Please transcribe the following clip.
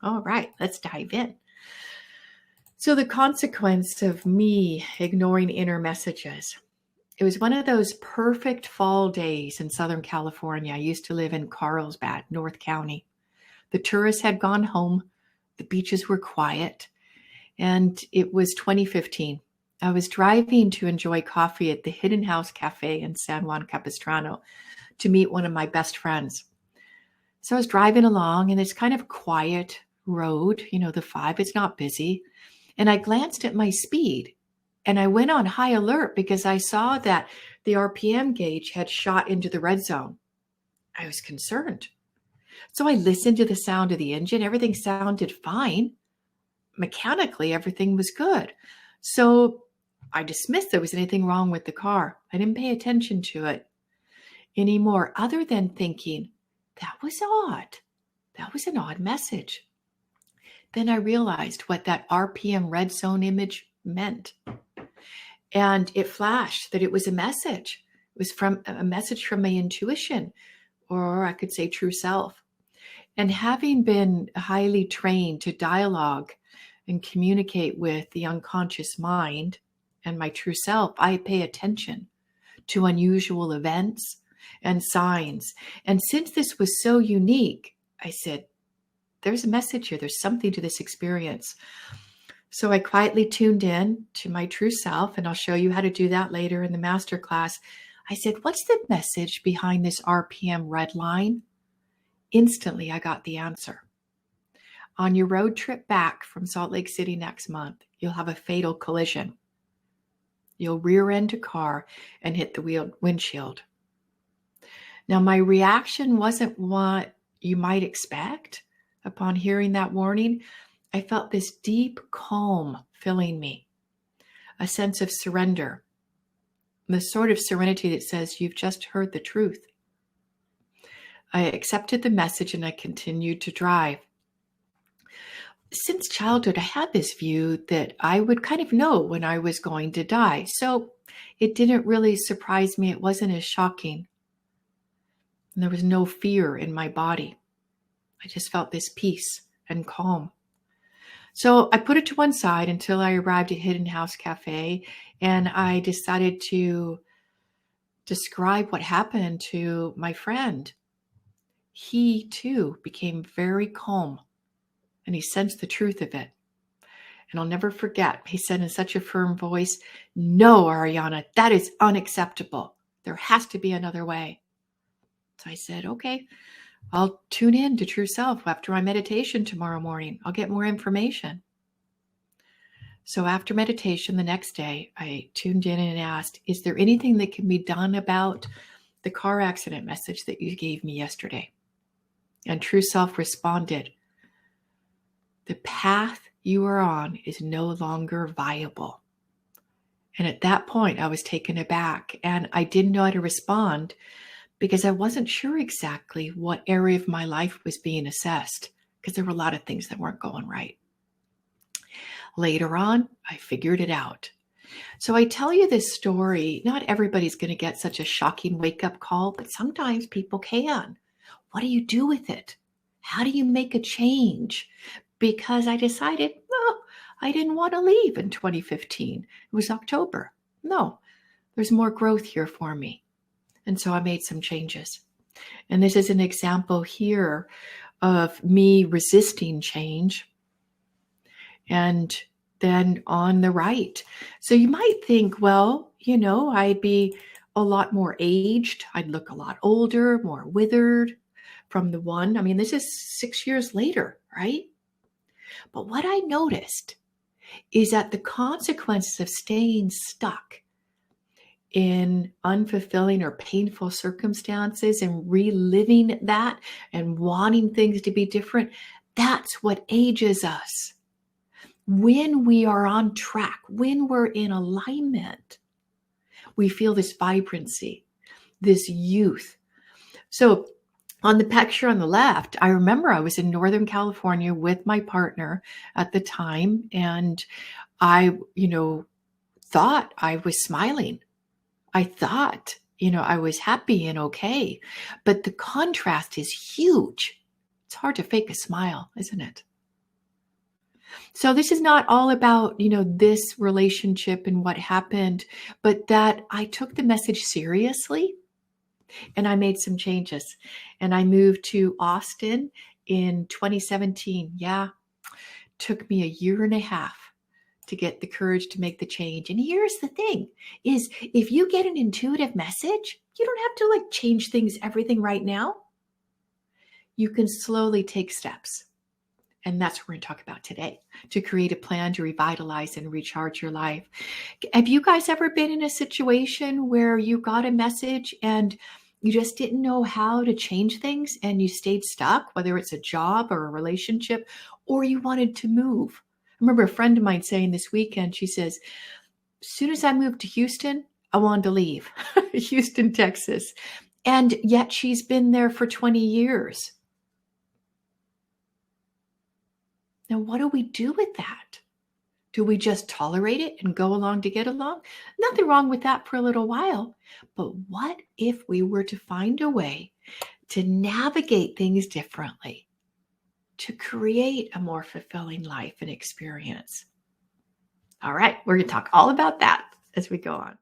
All right, let's dive in. So the consequence of me ignoring inner messages. It was one of those perfect fall days in Southern California. I used to live in Carlsbad, North County. The tourists had gone home. The beaches were quiet. And it was 2015. I was driving to enjoy coffee at the Hidden House Cafe in San Juan Capistrano to meet one of my best friends. So I was driving along and it's kind of quiet road, the 5, it's not busy. And I glanced at my speed and I went on high alert because I saw that the RPM gauge had shot into the red zone. I was concerned. So I listened to the sound of the engine. Everything sounded fine. Mechanically, everything was good. So I dismissed there was anything wrong with the car. I didn't pay attention to it anymore, other than thinking, that was odd. That was an odd message. Then I realized what that RPM red zone image meant. And it flashed that it was a message. It was from a message from my intuition, or I could say true self. And having been highly trained to dialogue and communicate with the unconscious mind and my true self, I pay attention to unusual events and signs. And since this was so unique, I said, there's a message here. There's something to this experience. So I quietly tuned in to my true self, and I'll show you how to do that later in the masterclass. I said, what's the message behind this RPM red line? Instantly, I got the answer. On your road trip back from Salt Lake City next month, you'll have a fatal collision. You'll rear end a car and hit the windshield. Now, my reaction wasn't what you might expect upon hearing that warning. I felt this deep calm filling me, a sense of surrender, the sort of serenity that says you've just heard the truth. I accepted the message and I continued to drive. Since childhood, I had this view that I would kind of know when I was going to die. So it didn't really surprise me. It wasn't as shocking. And there was no fear in my body. I just felt this peace and calm. So I put it to one side until I arrived at Hidden House Cafe, and I decided to describe what happened to my friend. He too became very calm, and he sensed the truth of it. And I'll never forget, he said in such a firm voice, "No, Aryana, that is unacceptable. There has to be another way." So I said, okay, I'll tune in to True Self after my meditation tomorrow morning. I'll get more information. So after meditation the next day, I tuned in and asked, is there anything that can be done about the car accident message that you gave me yesterday? And True Self responded, the path you are on is no longer viable. And at that point, I was taken aback and I didn't know how to respond because I wasn't sure exactly what area of my life was being assessed because there were a lot of things that weren't going right. Later on, I figured it out. So I tell you this story, not everybody's going to get such a shocking wake-up call, but sometimes people can. What do you do with it? How do you make a change? Because I decided, no, I didn't want to leave in 2015. It was October. No, there's more growth here for me. And so I made some changes. And this is an example here of me resisting change. And then on the right. So you might think, well, I'd be a lot more aged. I'd look a lot older, more withered from the one. I mean, this is 6 years later, right? But what I noticed is that the consequences of staying stuck in unfulfilling or painful circumstances and reliving that and wanting things to be different, that's what ages us. When we are on track, when we're in alignment, we feel this vibrancy, this youth. So on the picture on the left, I remember I was in Northern California with my partner at the time, and I, thought I was smiling. I thought, I was happy and okay, but the contrast is huge. It's hard to fake a smile, isn't it? So this is not all about, this relationship and what happened, but that I took the message seriously and I made some changes. And I moved to Austin in 2017. Yeah, took me a year and a half to get the courage to make the change. And here's the thing is if you get an intuitive message, you don't have to like change things, everything right now. You can slowly take steps. And that's what we're going to talk about today, to create a plan to revitalize and recharge your life. Have you guys ever been in a situation where you got a message and you just didn't know how to change things and you stayed stuck, whether it's a job or a relationship, or you wanted to move? I remember a friend of mine saying this weekend, she says, as soon as I moved to Houston, I wanted to leave Houston, Texas. And yet she's been there for 20 years. Now, what do we do with that? Do we just tolerate it and go along to get along? Nothing wrong with that for a little while. But what if we were to find a way to navigate things differently, to create a more fulfilling life and experience? All right, we're going to talk all about that as we go on.